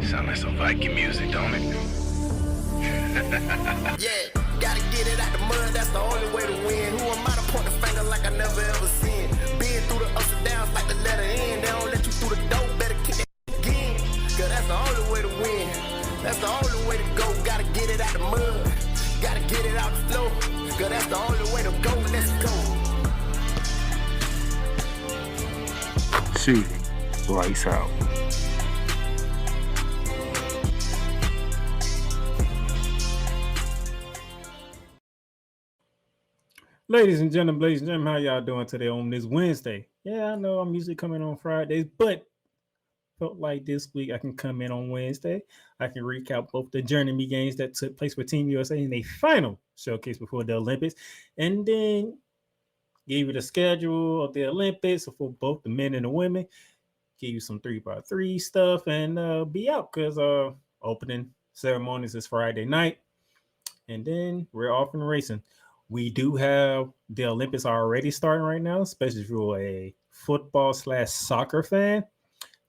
Sound like some Viking music, don't it? Yeah, gotta get it out the mud, that's the only way to win. Who am I to point the finger like I never ever seen? Been through the ups and downs like the letter N. They don't let you through the door, better kick that again. Cause that's the only way to win. That's the only way to go. Gotta get it out the mud. Gotta get it out the flow. Cause that's the only way to go. Let's go. See, lights out. Ladies and gentlemen, how y'all doing today on this Wednesday? Yeah, I know I'm usually coming on Fridays, but felt like this week I can come in on Wednesday. I can recap both the Journey games that took place for Team USA in a final showcase before the Olympics, and then give you the schedule of the Olympics for both the men and the women. Give you some 3x3 stuff and be out because opening ceremonies is Friday night, and then we're off and racing. We do have the Olympics already starting right now, especially if you're a football/soccer fan.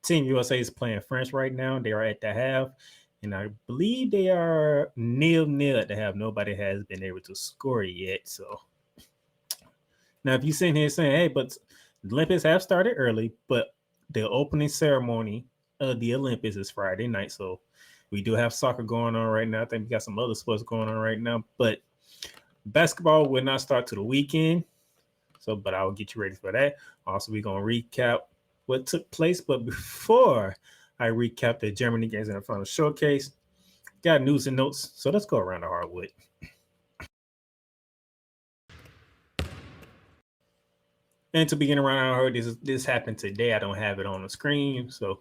Team USA is playing France right now. They are at the half, and I believe they are 0-0 at the half. Nobody has been able to score yet. So now, if you're sitting here saying, "Hey, but the Olympics have started early," but the opening ceremony of the Olympics is Friday night, so we do have soccer going on right now. I think we got some other sports going on right now, but basketball will not start till the weekend. So, but I'll get you ready for that. Also, we're going to recap what took place. But before I recap the Germany games in the final showcase, got news and notes. So let's go around the hardwood. And to begin around, I heard this happened today. I don't have it on the screen. So,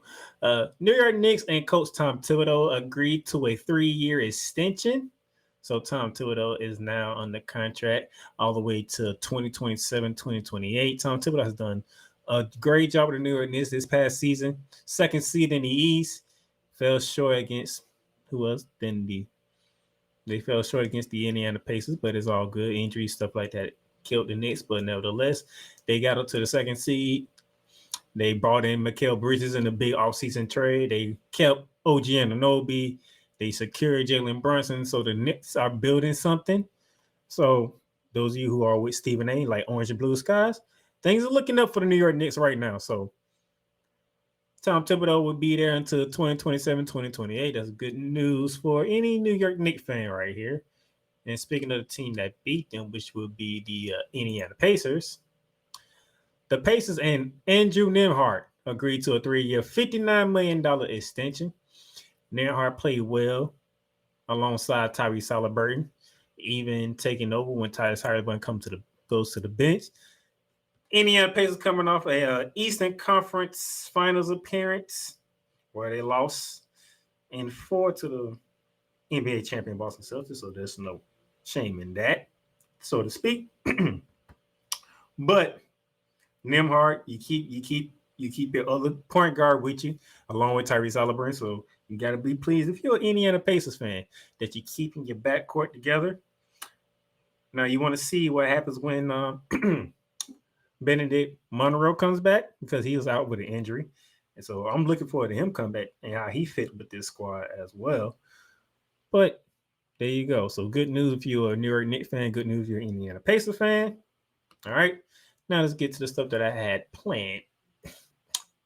New York Knicks and coach Tom Thibodeau agreed to a 3-year extension. So Tom Thibodeau is now under contract all the way to 2027, 2028. Tom Thibodeau has done a great job with the New York Knicks this past season. Second seed in the East. Fell short against they fell short against the Indiana Pacers, but it's all good. Injuries, stuff like that killed the Knicks, but nevertheless, they got up to the second seed. They brought in Mikal Bridges in a big offseason trade. They kept OG Anunoby. They secured Jalen Brunson, so the Knicks are building something. So those of you who are with Stephen A, like Orange and Blue Skies, things are looking up for the New York Knicks right now. So Tom Thibodeau will be there until 2027, 2028. That's good news for any New York Knicks fan right here. And speaking of the team that beat them, which will be the Indiana Pacers, the Pacers and Andrew Nembhard agreed to a 3-year, $59 million extension. Nembhard played well alongside Tyrese Haliburton, even taking over when Tyrese Haliburton goes to the bench. Indiana Pacers coming off a Eastern Conference Finals appearance where they lost in 4 to the NBA champion Boston Celtics, so there's no shame in that, so to speak. But Nembhard, you keep your other point guard with you, along with Tyrese Haliburton. So you got to be pleased if you're an Indiana Pacers fan that you're keeping your backcourt together. Now you want to see what happens when Benedict Monroe comes back, because he was out with an injury, and so I'm looking forward to him come back and how he fit with this squad as well. But there you go. So good news if you're a New York Knicks fan. Good news if you're an Indiana Pacers fan. All right. Now let's get to the stuff that I had planned.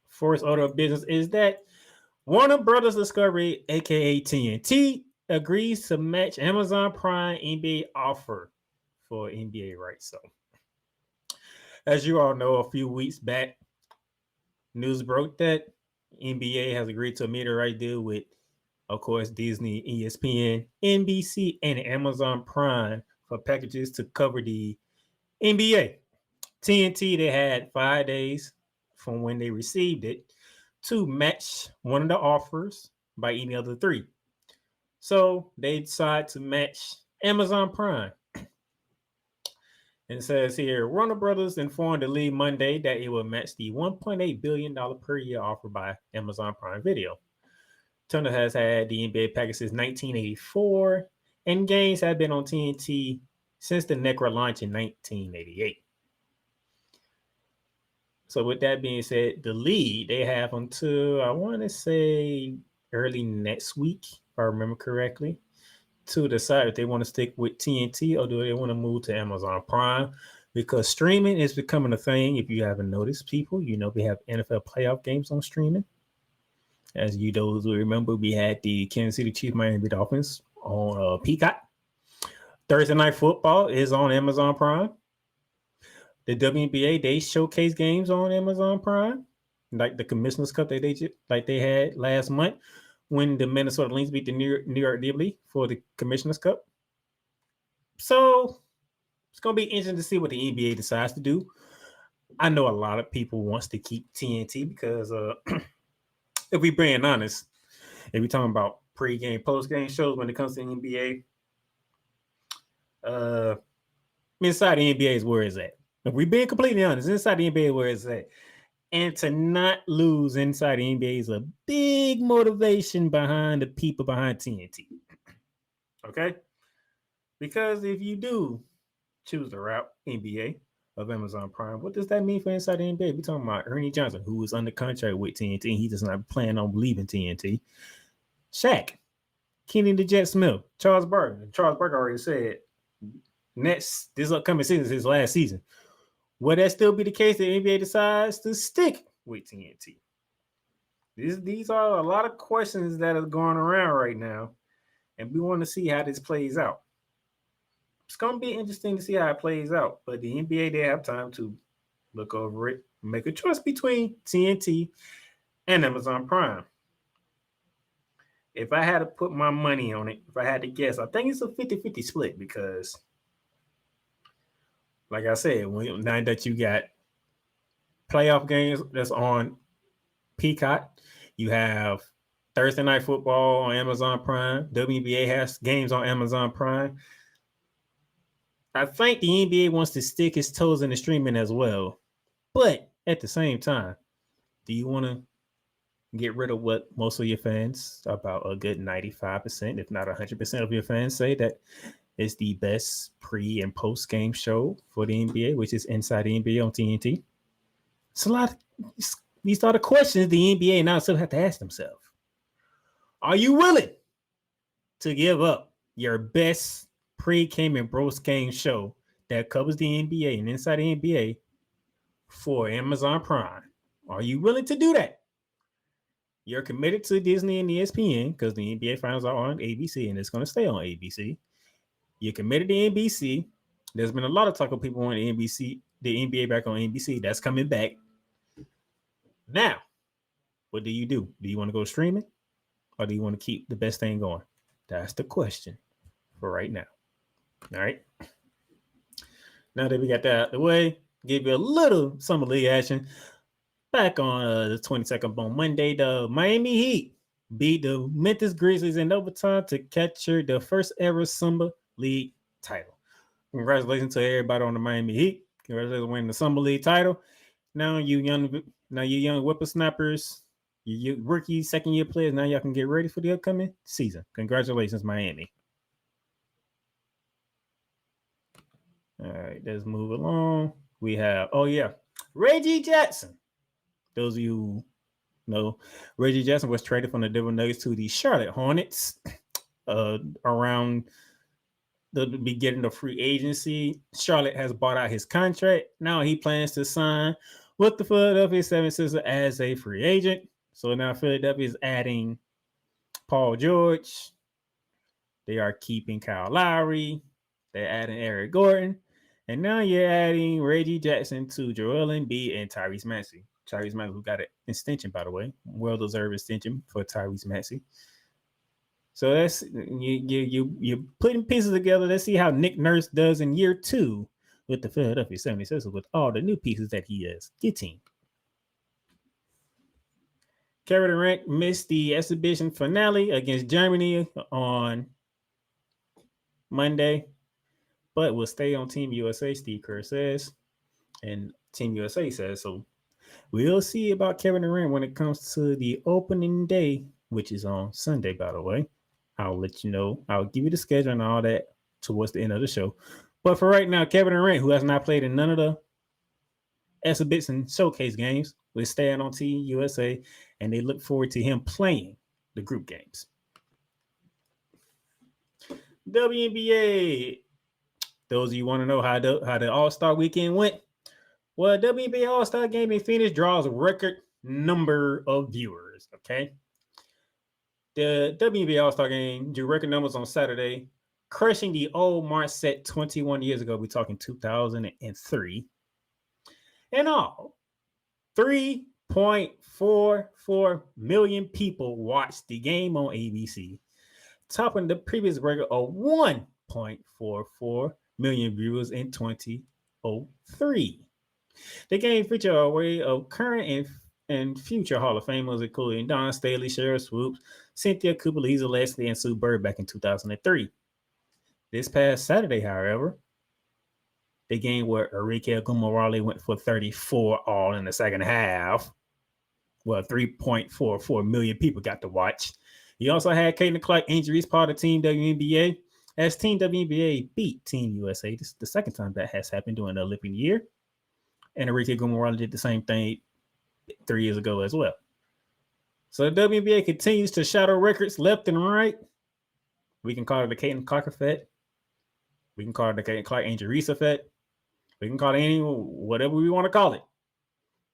First order of business is that Warner Brothers Discovery, aka TNT, agrees to match Amazon Prime NBA offer for NBA rights. So, as you all know, a few weeks back, news broke that NBA has agreed to a media-right deal with, of course, Disney, ESPN, NBC, and Amazon Prime for packages to cover the NBA. TNT, they had 5 days from when they received it to match one of the offers by any of the 3. So they decided to match Amazon Prime. And it says here, Warner Brothers informed the league Monday that it will match the $1.8 billion per year offer by Amazon Prime Video. Turner has had the NBA package since 1984, and games have been on TNT since the network launch in 1988. So with that being said, the league, they have until, I want to say, early next week, if I remember correctly, to decide if they want to stick with TNT or do they want to move to Amazon Prime, because streaming is becoming a thing. If you haven't noticed, people, we have NFL playoff games on streaming. As you those who remember, we had the Kansas City Chiefs Miami Dolphins on Peacock. Thursday Night Football is on Amazon Prime. The WNBA, they showcase games on Amazon Prime, like the Commissioner's Cup that they had last month when the Minnesota Lynx beat the New York Liberty for the Commissioner's Cup. So it's going to be interesting to see what the NBA decides to do. I know a lot of people wants to keep TNT because if we're being honest, if we're talking about pre-game, post-game shows when it comes to the NBA, inside the NBA is where it's at. If we're being completely honest, inside the NBA is where it's at. And to not lose inside the NBA is a big motivation behind the people behind TNT. Okay? Because if you do choose the route NBA of Amazon Prime, what does that mean for inside the NBA? We're talking about Ernie Johnson, who is under contract with TNT. He does not plan on leaving TNT. Shaq, Kenny the Jet Smith, Charles Barkley. Charles Barkley already said this upcoming season is his last season. Will that still be the case if the NBA decides to stick with TNT? These are a lot of questions that are going around right now, and we want to see how this plays out. It's going to be interesting to see how it plays out, but the NBA, they have time to look over it, make a choice between TNT and Amazon Prime. If I had to put my money on it, if I had to guess, I think it's a 50-50 split because, like I said, now that you got playoff games that's on Peacock, you have Thursday Night Football on Amazon Prime. WNBA has games on Amazon Prime. I think the NBA wants to stick its toes in the streaming as well. But at the same time, do you want to get rid of what most of your fans, about a good 95%, if not 100% of your fans, say that is the best pre and post game show for the NBA, which is Inside the NBA on TNT? It's a lot. These are the questions the NBA now still have to ask themselves. Are you willing to give up your best pre-game and post-game show that covers the NBA and Inside the NBA for Amazon Prime? Are you willing to do that? You're committed to Disney and ESPN because the NBA finals are on ABC and it's going to stay on ABC. You're committed to NBC. There's been a lot of talk of people wanting the NBA back on NBC. That's coming back. Now, what do? Do you want to go streaming or do you want to keep the best thing going? That's the question for right now. All right. Now that we got that out of the way, give you a little summer league action. Back on the 22nd on Monday, the Miami Heat beat the Memphis Grizzlies in overtime to capture the first ever Summer League title. Congratulations to everybody on the Miami Heat. Congratulations on winning the Summer League title. Now you young whippersnappers, you rookie second year players, now y'all can get ready for the upcoming season. Congratulations, Miami. All right, let's move along. We have, Reggie Jackson. Those of you who know, Reggie Jackson was traded from the Denver Nuggets to the Charlotte Hornets around the beginning of free agency. Charlotte has bought out his contract. Now he plans to sign with the Philadelphia 76ers as a free agent. So now Philadelphia is adding Paul George. They are keeping Kyle Lowry. They're adding Eric Gordon. And now you're adding Reggie Jackson to Joel Embiid and Tyrese Maxey. Tyrese Maxey, who got an extension, by the way. Well-deserved extension for Tyrese Maxey. So that's you're putting pieces together. Let's see how Nick Nurse does in year 2 with the Philadelphia 76ers with all the new pieces that he is getting. Kevin Durant missed the exhibition finale against Germany on Monday, but will stay on Team USA, Steve Kerr says. And Team USA says so. We'll see about Kevin Durant when it comes to the opening day, which is on Sunday, by the way. I'll let you know. I'll give you the schedule and all that towards the end of the show. But for right now, Kevin Durant, who has not played in none of the exhibition showcase games, will stay on Team USA, and they look forward to him playing the group games. WNBA. Those of you want to know how the All-Star weekend went? Well, WNBA All-Star Game in Phoenix draws a record number of viewers, okay? The WNBA All-Star Game drew record numbers on Saturday, crushing the old mark set 21 years ago. We're talking 2003. And all, 3.44 million people watched the game on ABC, topping the previous record of 1.44 million viewers in 2003. The game featured a array of current and future Hall of Famers, including Dawn Staley, Cheryl Swoops, Cynthia Cooper, Lisa Leslie, and Sue Bird back in 2003. This past Saturday, however, the game where Arike Ogunbowale went for 34 all in the second half. Well, 3.44 million people got to watch. You also had Caitlin Clark injuries, part of Team WNBA, as Team WNBA beat Team USA. This is the second time that has happened during the Olympic year. And Arike Ogunbowale did the same thing 3 years ago as well. So the WNBA continues to shatter records left and right. We can call it the Caitlin Clark effect. We can call it the Caitlin Clark injuries effect. We can call it whatever we want to call it.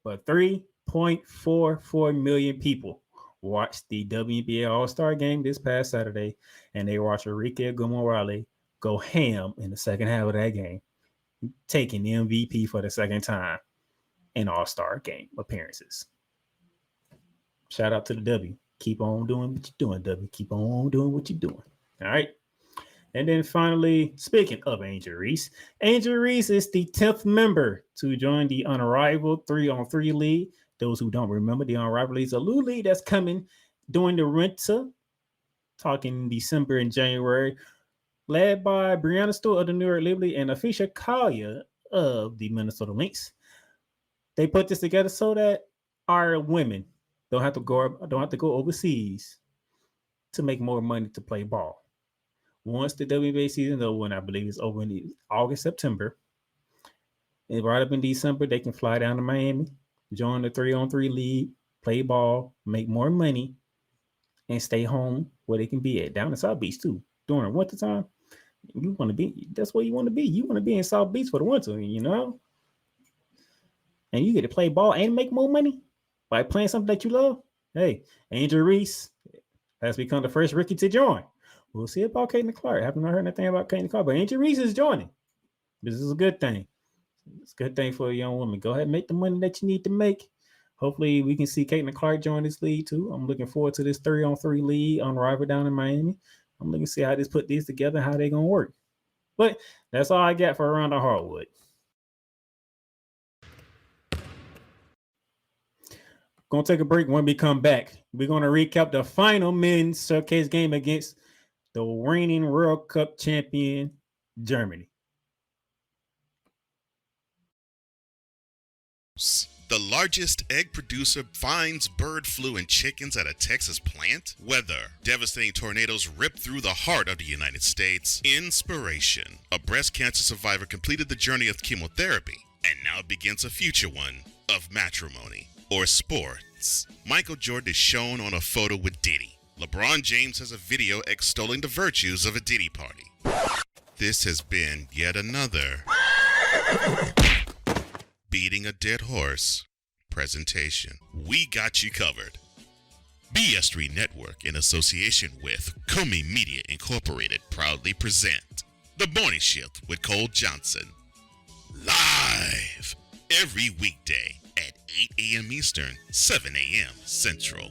But 3.44 million people watched the WNBA All-Star Game this past Saturday, and they watched Arike Ogunbowale go ham in the second half of that game, taking the MVP for the second time in All-Star Game appearances. Shout out to the W. Keep on doing what you're doing, W. Keep on doing what you're doing. All right. And then finally, speaking of Angel Reese is the 10th member to join the Unrivaled 3-on-3 League. Those who don't remember, the Unrivaled League is a new league that's coming during the winter, talking December and January, led by Brianna Stewart of the New York Liberty and Afisha Collier of the Minnesota Lynx. They put this together so that our women don't have to go overseas to make more money to play ball. Once the WNBA season is over, and I believe it's over in August, September, and right up in December, they can fly down to Miami, join the 3-on-3 league, play ball, make more money, and stay home where they can be at. Down in South Beach, too. During winter time, that's where you want to be. You want to be in South Beach for the winter, you know? And you get to play ball and make more money by playing something that you love. Hey, Angel Reese has become the first rookie to join. We'll see about Caitlin Clark. I haven't heard anything about Caitlin Clark, but Angel Reese is joining. This is a good thing. It's a good thing for a young woman. Go ahead and make the money that you need to make. Hopefully, we can see Caitlin Clark join this league, too. I'm looking forward to this 3-on-3 league on Rival down in Miami. I'm looking to see how put these together and how they're going to work. But that's all I got for Around the Hardwood. Going to take a break. When we come back, we're going to recap the final men's showcase game against the reigning World Cup champion, Germany. The largest egg producer finds bird flu in chickens at a Texas plant. Weather. Devastating tornadoes rip through the heart of the United States. Inspiration. A breast cancer survivor completed the journey of chemotherapy, and now begins a future one of matrimony or sports. Michael Jordan is shown on a photo with Diddy. LeBron James has a video extolling the virtues of a Diddy party. This has been yet another Beating a Dead Horse presentation. We got you covered. BS3 Network, in association with Comey Media Incorporated, proudly present The Morning Shift with Cole Johnson. Live every weekday at 8 a.m. Eastern, 7 a.m. Central.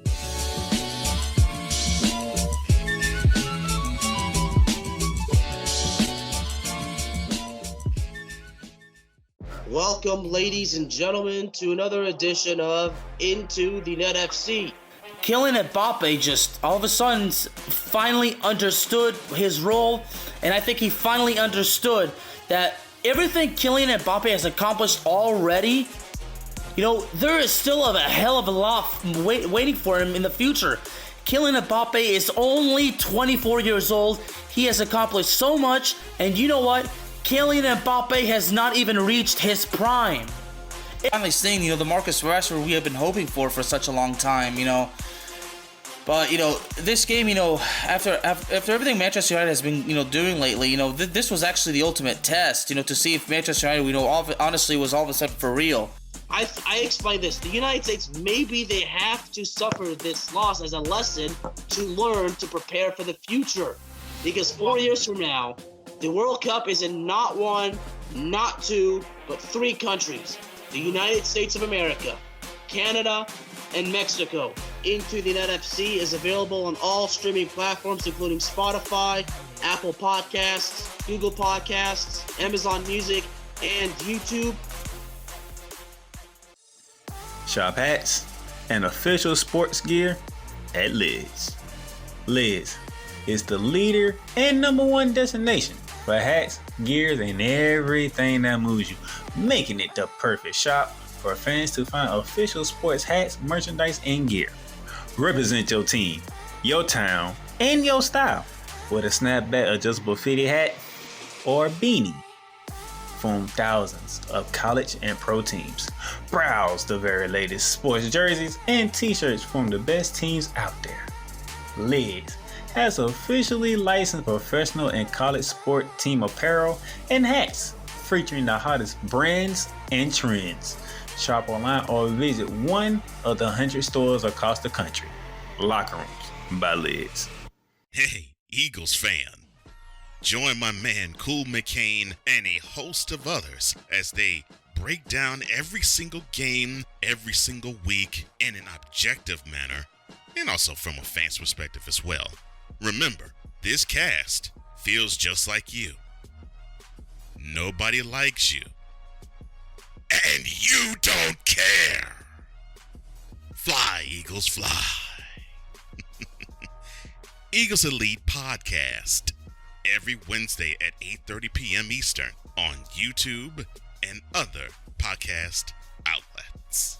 Welcome, ladies and gentlemen, to another edition of Into the Net FC. Kylian Mbappe just all of a sudden finally understood his role, and I think he finally understood that everything Kylian Mbappe has accomplished already, there is still a hell of a lot waiting for him in the future. Kylian Mbappe is only 24 years old. He has accomplished so much, and you know what? Kylian Mbappe has not even reached his prime. Finally seeing, the Marcus Rashford we have been hoping for such a long time, But this game, after everything Manchester United has been doing lately, this was actually the ultimate test, to see if Manchester United, honestly was all of a sudden for real. I explain this. The United States, maybe they have to suffer this loss as a lesson to learn to prepare for the future. Because 4 years from now, the World Cup is in not one, not two, but 3 countries. The United States of America, Canada, and Mexico. Into the Net FC is available on all streaming platforms, including Spotify, Apple Podcasts, Google Podcasts, Amazon Music, and YouTube. Shop hats and official sports gear at Lids. Lids is the leader and #1 destination for hats, gears, and everything that moves you, making it the perfect shop for fans to find official sports hats, merchandise, and gear. Represent your team, your town, and your style with a snapback adjustable fitted hat or beanie from thousands of college and pro teams. Browse the very latest sports jerseys and t-shirts from the best teams out there. Lids has officially licensed professional and college sport team apparel and hats featuring the hottest brands and trends. Shop online or visit one of the 100 stores across the country. Locker Rooms by Lids. Hey, Eagles fan. Join my man Cool McCain and a host of others as they break down every single game, every single week in an objective manner, and also from a fan's perspective as well. Remember, this cast feels just like you. Nobody likes you. And you don't care. Fly, Eagles, fly. Eagles Elite Podcast. Every Wednesday at 8:30 p.m. Eastern on YouTube and other podcast outlets.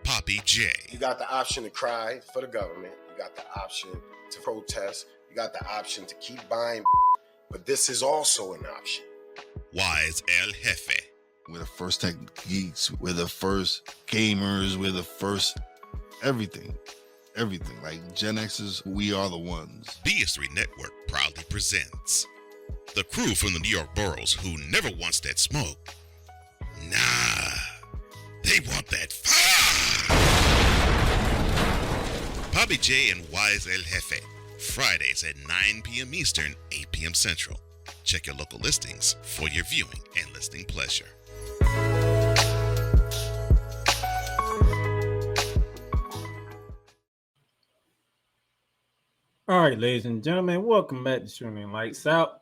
Poppy J. You got the option to cry for the government. You got the option to protest. You got the option to keep buying, but this is also an option. Wise El Jefe. We're the first tech geeks. We're the first gamers. We're the first everything. Everything. Like Gen X's, we are the ones. BS3 Network proudly presents the crew from the New York boroughs who never wants that smoke. Nah, they want that fire. Poppy J and Wise El Jefe. Fridays at 9 p.m. Eastern, 8 p.m. Central. Check your local listings for your viewing and listening pleasure. All right, ladies and gentlemen, welcome back to Streaming Lights Out.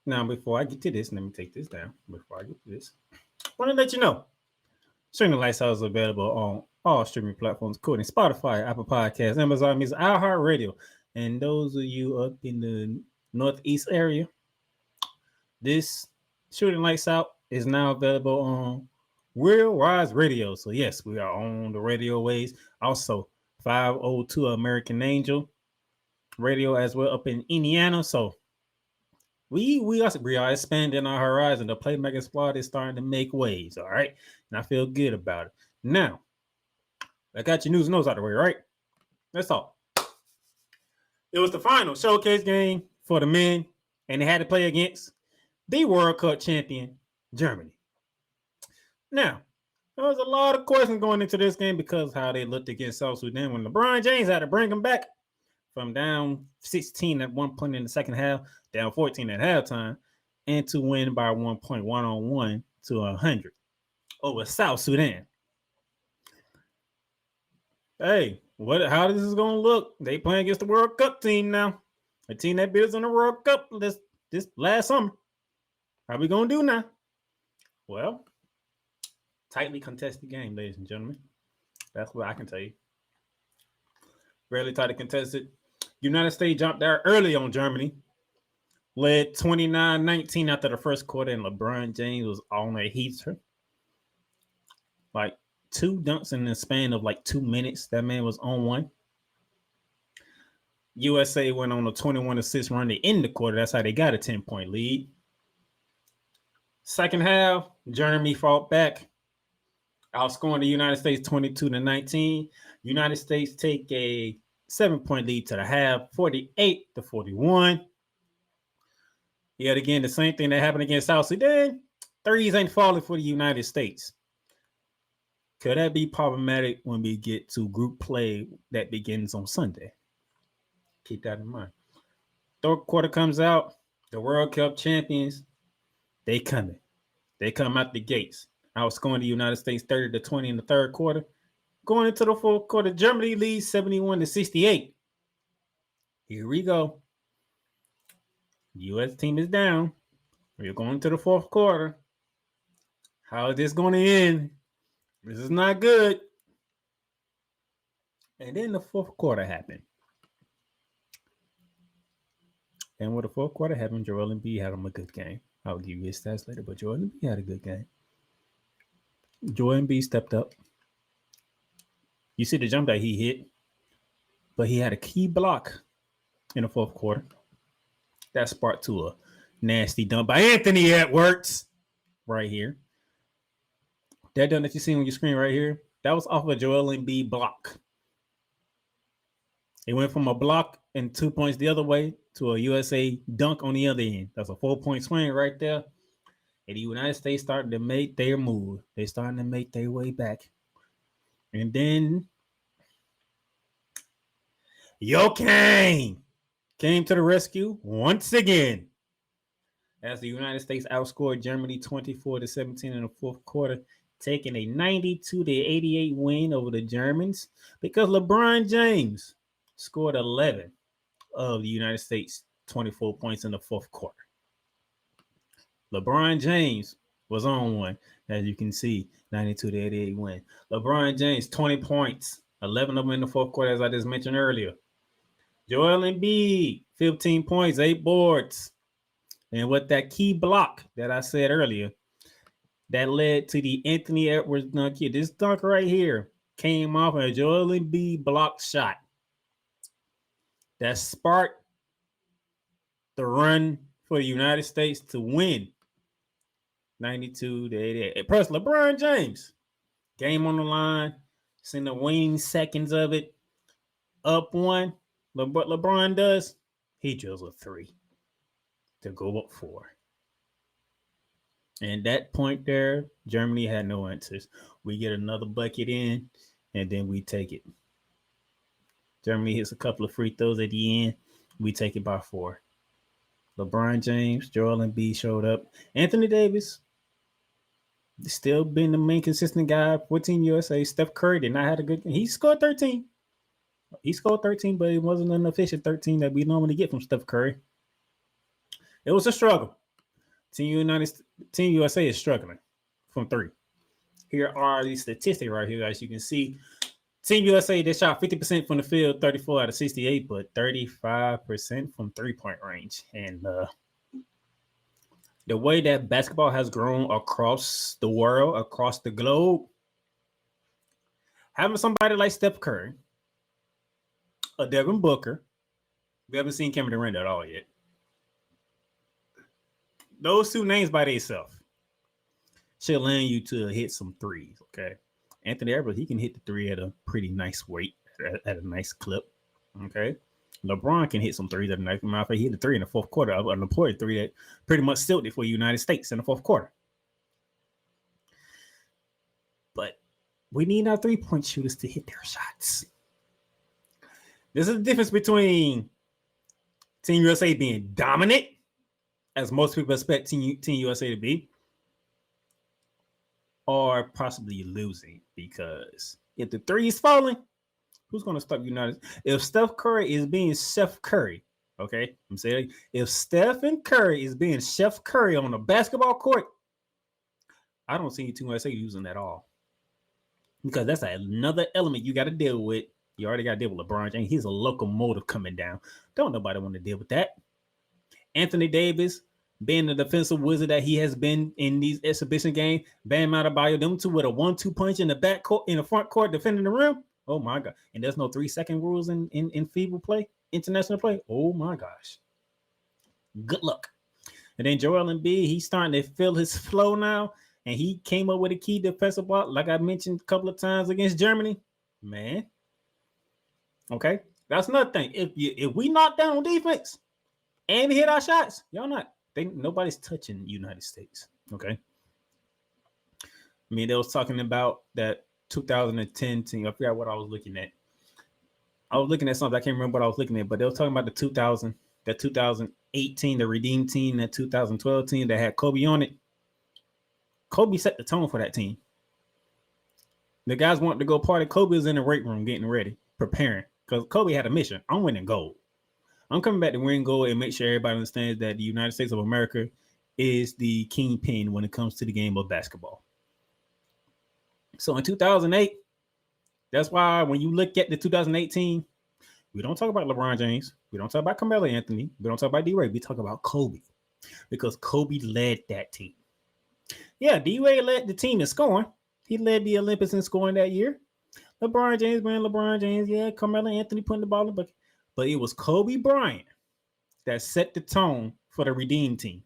Now, before I get to this, let me take this down. Before I get to this, I want to let you know, Streaming Lights Out is available on all streaming platforms, including Spotify, Apple Podcasts, Amazon Music, iHeartRadio. And those of you up in the Northeast area, this Shooting Lights Out is now available on Real Rise Radio. So yes, we are on the radio waves. Also, 502 American Angel Radio as well up in Indiana. So we are expanding our horizon. The Playmaker Squad is starting to make waves. All right, and I feel good about it. Now, I got your news and notes out of the way, right? That's all. It was the final showcase game for the men, and they had to play against the World Cup champion, Germany. Now, there was a lot of questions going into this game because of how they looked against South Sudan when LeBron James had to bring them back from down 16 at one point in the second half, down 14 at halftime, and to win by 1 point, 1-on-1 to 100 over South Sudan. Hey, how this is going to look? They playing against the World Cup team now. A team that beat us in the World Cup this last summer. How we going to do now? Well, tightly contested game, ladies and gentlemen. That's what I can tell you. Really tightly contested. United States jumped out early on Germany. Led 29-19 after the first quarter, and LeBron James was on a heater. Like 2 dunks in the span of like 2 minutes. That man was on one. USA went on a 21-assist run to end the quarter. That's how they got a 10-point lead. Second half, Germany fought back, outscoring the United States 22-19. United States take a 7-point lead to the half, 48-41. Yet again, the same thing that happened against South Sudan. Threes ain't falling for the United States. Could that be problematic when we get to group play that begins on Sunday? Keep that in mind. Third quarter comes out. The World Cup champions, they coming. They come out the gates. Outscoring the United States 30-20 in the third quarter. Going into the fourth quarter, Germany leads 71-68. Here we go. The U.S. team is down. We're going to the fourth quarter. How is this going to end? This is not good. And then the fourth quarter happened. And when the fourth quarter happened, Joel Embiid had him a good game. I'll give you his stats later, but Joel Embiid had a good game. Joel Embiid stepped up. You see the jump that he hit, but he had a key block in the fourth quarter. That sparked to a nasty dunk by Anthony Edwards right here. That dunk that you see on your screen right here, that was off of a Joel Embiid block. It went from a block and 2 points the other way to a USA dunk on the other end. That's a 4-point swing right there. And the United States started to make their move. They starting to make their way back. And then Jokic came to the rescue once again as the United States outscored Germany 24-17 in the fourth quarter, taking a 92-88 win over the Germans because LeBron James scored 11 of the United States 24 points in the fourth quarter. LeBron James was on one, as you can see, 92-88 win. LeBron James, 20 points, 11 of them in the fourth quarter, as I just mentioned earlier. Joel Embiid, 15 points, 8 boards. And with that key block that I said earlier, that led to the Anthony Edwards dunk here. This dunk right here came off a Joel Embiid block shot that sparked the run for the United States to win 92-88. Plus, LeBron James, game on the line, it's in the waning seconds of it, up one. What LeBron does, he drills a 3 to go up 4. And that point there, Germany had no answers. We get another bucket in, and then we take it. Germany hits a couple of free throws at the end. We take it by 4. LeBron James, Joel Embiid showed up. Anthony Davis, still been the main consistent guy for Team USA. Steph Curry did not have a good game. He scored 13. He scored 13, but it wasn't an efficient 13 that we normally get from Steph Curry. It was a struggle. Team USA is struggling from 3. Here are these statistics right here, as you can see. Team USA, they shot 50% from the field, 34 out of 68, but 35% from 3-point range. And the way that basketball has grown across the world, across the globe, having somebody like Steph Curry, a Devin Booker, we haven't seen Kevin Durant at all yet. Those 2 names by themselves should land you to hit some threes, okay? Anthony Edwards, he can hit the 3 at a pretty nice weight, at a nice clip, okay? LeBron can hit some threes at a nice amount. He hit the 3 in the fourth quarter, an important 3 that pretty much sealed it for the United States in the fourth quarter. But we need our 3-point shooters to hit their shots. This is the difference between Team USA being dominant, as most people expect Team USA to be, or possibly losing, because if the 3 is falling, who's going to stop United? If Steph Curry is being Chef Curry, okay? I'm saying if Stephen Curry is being Chef Curry on a basketball court, I don't see Team USA using that at all, because that's another element you got to deal with. You already got to deal with LeBron James. He's a locomotive coming down. Don't nobody want to deal with that. Anthony Davis, being the defensive wizard that he has been in these exhibition games, Bam Adebayo, them 2 with a 1-2 punch in the back court, in the front court, defending the rim. Oh my God! And there's no 3-second rules in FIBA play, international play. Oh my gosh! Good luck. And then Joel Embiid, he's starting to feel his flow now. And he came up with a key defensive block, like I mentioned a couple of times against Germany. Man. Okay. That's another thing. If we knock down on defense and hit our shots, nobody's touching the United States. Okay. I mean, they was talking about that 2010 team. I forgot what I was looking at. I was looking at something. I can't remember what I was looking at, but they were talking about the 2018, the Redeem team, that 2012 team that had Kobe on it. Kobe set the tone for that team. The guys wanted to go party. Kobe was in the weight room getting ready, preparing, because Kobe had a mission. I'm winning gold. I'm coming back to win gold and make sure everybody understands that the United States of America is the kingpin when it comes to the game of basketball. So in 2008, that's why when you look at the 2018, we don't talk about LeBron James. We don't talk about Carmelo Anthony. We don't talk about D-Wade. We talk about Kobe, because Kobe led that team. Yeah, D-Wade led the team in scoring. He led the Olympics in scoring that year. LeBron James being LeBron James. Yeah, Carmelo Anthony putting the ball in the bucket. But it was Kobe Bryant that set the tone for the Redeem team.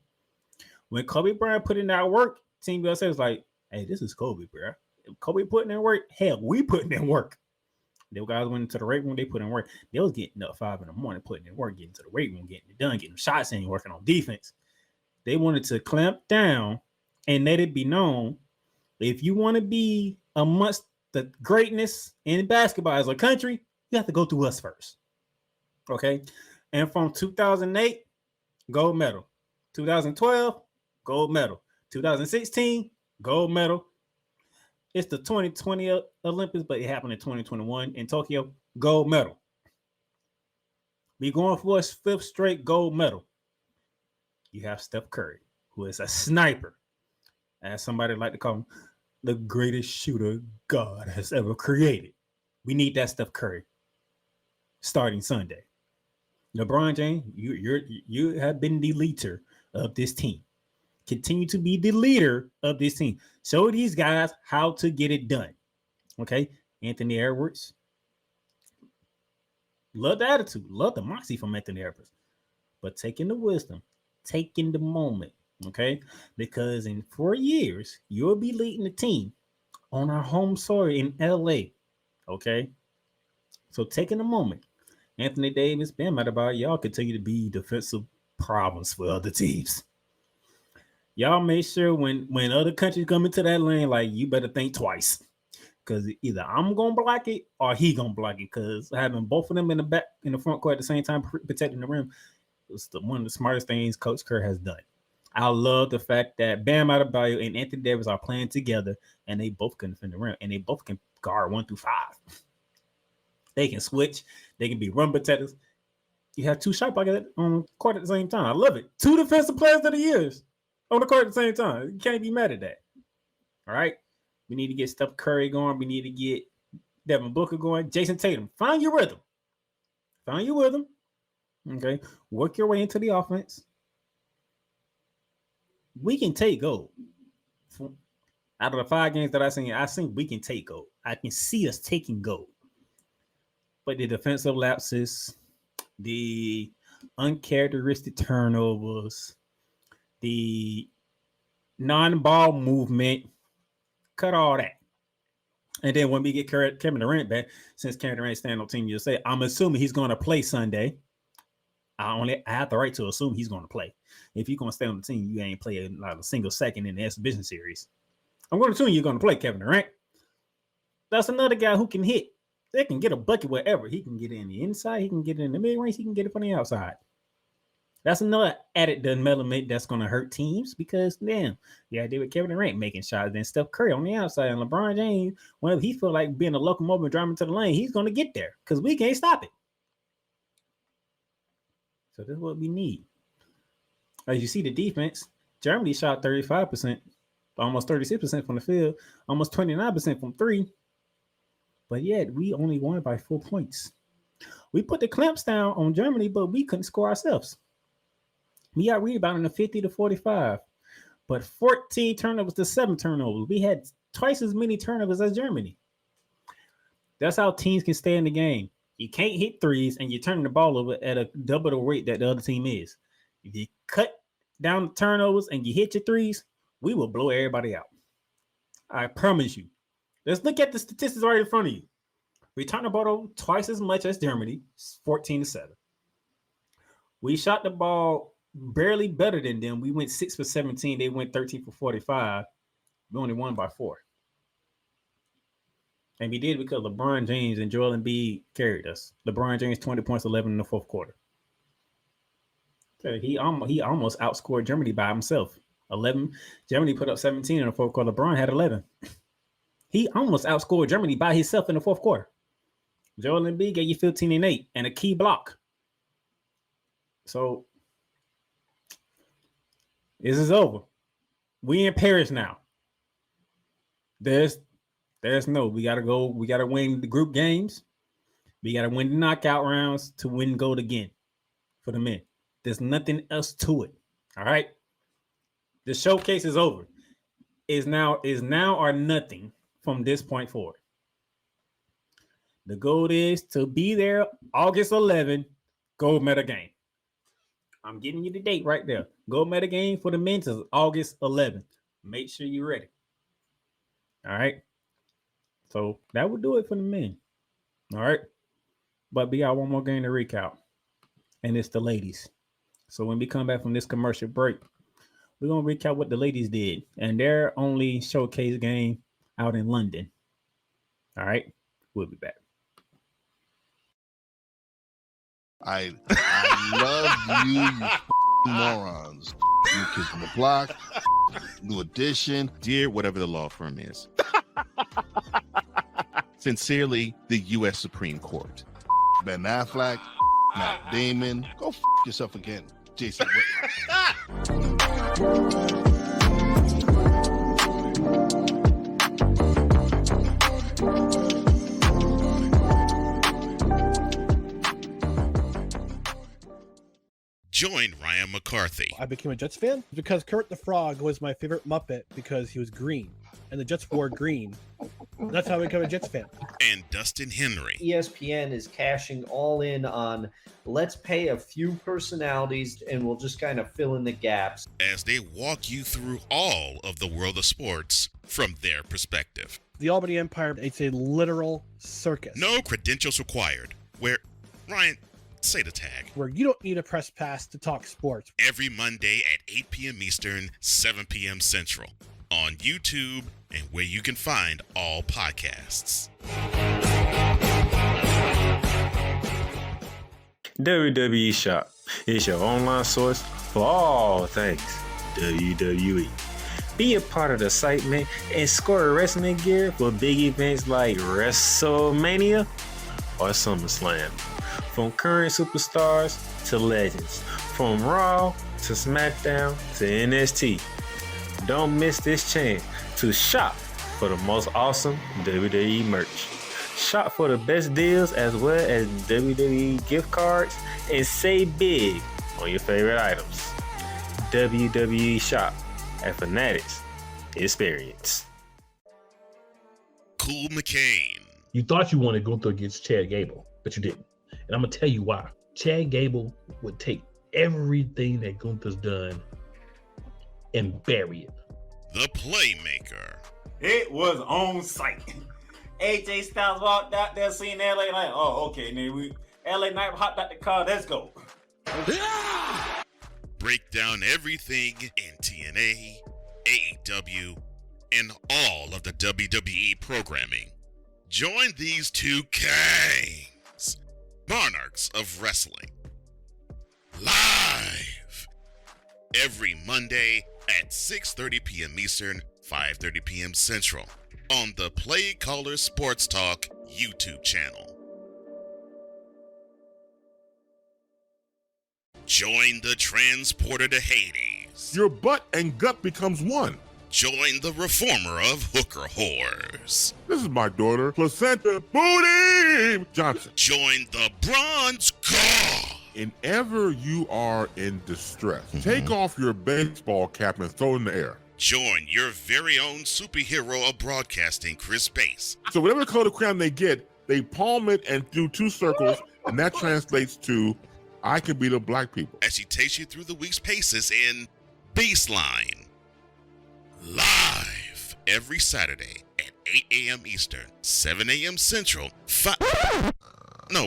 When Kobe Bryant put in that work, Team USA was like, hey, this is Kobe, bro. If Kobe putting in work, hell, we putting in work. The guys went into the weight room, they put in work. They was getting up 5 a.m, putting in work, getting to the weight room, getting it done, getting shots in, working on defense. They wanted to clamp down and let it be known, if you want to be amongst the greatness in basketball as a country, you have to go through us first. Okay? And from 2008, gold medal. 2012, gold medal. 2016, gold medal. It's the 2020 Olympics, but it happened in 2021 in Tokyo. Gold medal. We going for a 5th straight gold medal. You have Steph Curry, who is a sniper, as somebody like to call him, the greatest shooter God has ever created. We need that Steph Curry starting Sunday. LeBron James, you have been the leader of this team. Continue to be the leader of this team. Show these guys how to get it done. Okay? Anthony Edwards. Love the attitude. Love the moxie from Anthony Edwards. But taking the wisdom. Taking the moment. Okay? Because in 4 years, you'll be leading the team on our home soil in LA. Okay? So taking a moment. Anthony Davis, Bam Adebayo, y'all continue to be defensive problems for other teams. Y'all make sure when other countries come into that lane, like, you better think twice, because either I'm gonna block it or he gonna block it. Because having both of them in the front court at the same time protecting the rim was one of the smartest things Coach Kerr has done. I love the fact that Bam Adebayo and Anthony Davis are playing together, and they both can defend the rim, and they both can guard 1 through 5. They can switch. They can be rim protectors. You have 2 shot blockers on the court at the same time. I love it. 2 defensive players of the years on the court at the same time. You can't be mad at that. All right. We need to get Steph Curry going. We need to get Devin Booker going. Jason Tatum, find your rhythm. Find your rhythm. Okay. Work your way into the offense. We can take gold. Out of the 5 games that I think we can take gold. I can see us taking gold. But the defensive lapses, the uncharacteristic turnovers, the non-ball movement, cut all that. And then when we get Kevin Durant back, since Kevin Durant standing on Team USA, I'm assuming he's going to play Sunday. I have the right to assume he's going to play. If you're going to stay on the team, you ain't playing like a single second in the exhibition series. I'm going to assume you're going to play Kevin Durant. That's another guy who can hit. They can get a bucket wherever. He can get it in the inside. He can get it in the mid-range. He can get it from the outside. That's another added element that's going to hurt teams because, damn, yeah, they with Kevin Durant making shots. Then Steph Curry on the outside and LeBron James, whenever he feel like being a locomotive and driving to the lane, he's going to get there because we can't stop it. So this is what we need. As you see the defense, Germany shot 35%, almost 36% from the field, almost 29% from 3. But yet, we only won by 4 points. We put the clamps down on Germany, but we couldn't score ourselves. We got rebounded in 50 to 45, but 14 turnovers to 7 turnovers. We had twice as many turnovers as Germany. That's how teams can stay in the game. You can't hit threes, and you're turning the ball over at a double the rate that the other team is. If you cut down the turnovers and you hit your threes, we will blow everybody out. I promise you. Let's look at the statistics right in front of you. We turned the ball over twice as much as Germany, 14-7. We shot the ball barely better than them. We went 6 for 17. They went 13 for 45. We only won by 4. And we did because LeBron James and Joel Embiid carried us. LeBron James 20 points, 11 in the fourth quarter. So he almost outscored Germany by himself. 11. Germany put up 17 in the fourth quarter. LeBron had 11. He almost outscored Germany by himself in the fourth quarter. Joel Embiid gave you 15 and 8 and a key block. So this is over. We in Paris now. There's no. We gotta go. We gotta win the group games. We gotta win the knockout rounds to win gold again for the men. There's nothing else to it. All right. The showcase is over. Is now or nothing from this point forward. The goal is to be there August 11, gold medal game. I'm giving you the date right there. Gold medal game for the men is August 11th. Make sure you're ready. All right. So that would do it for the men. All right. But we got one more game to recap. And it's the ladies. So when we come back from this commercial break, we're going to recap what the ladies did. And their only showcase game out in London. All right. We'll be back. I love you morons. New Kids on the Block, New Edition. Dear whatever the law firm is. Sincerely, the U.S. Supreme Court. Ben Affleck, Matt Damon. Go yourself again, Jason Whitlock. Join Ryan McCarthy. I became a Jets fan because Kurt the Frog was my favorite Muppet because he was green, and the Jets wore green. That's how I became a Jets fan. And Dustin Henry. ESPN is cashing all in on let's pay a few personalities and we'll just kind of fill in the gaps. As they walk you through all of the world of sports from their perspective. The Albany Empire, it's a literal circus. No credentials required. Where, Ryan, say the tag. Where you don't need a press pass to talk sports. Every Monday at 8 p.m. Eastern, 7 p.m. Central. On YouTube and where you can find all podcasts. WWE Shop is your online source for all things WWE. Be a part of the site, man, and score wrestling gear for big events like WrestleMania or SummerSlam. From current superstars to legends, from Raw to SmackDown to NXT. Don't miss this chance to shop for the most awesome WWE merch. Shop for the best deals as well as WWE gift cards and save big on your favorite items. WWE Shop at Fanatics Experience. Cool McCain. You thought you wanted Gunther against Chad Gable, but you didn't. And I'm going to tell you why. Chad Gable would take everything that Gunther's done and bury it. The Playmaker. It was on site. AJ Styles walked out there, seen LA Knight. Oh, okay, nigga. LA Knight hopped out the car. Let's go. Break down everything in TNA, AEW, and all of the WWE programming. Join these two kings, monarchs of wrestling, live every Monday at 6:30 p.m. Eastern, 5:30 p.m. Central on the Play Caller Sports Talk YouTube channel. Join the transporter to Hades. Your butt and gut becomes one. Join the reformer of hooker whores. This is my daughter, Placenta Booty Johnson. Join the bronze god. Whenever you are in distress, take off your baseball cap and throw it in the air. Join your very own superhero of broadcasting, Chris Bass. So whatever color crown they get, they palm it and do 2 circles, and that translates to, I can beat up black people. As she takes you through the week's paces in Baseline. Live every Saturday at 8 a.m. Eastern, 7 a.m. Central,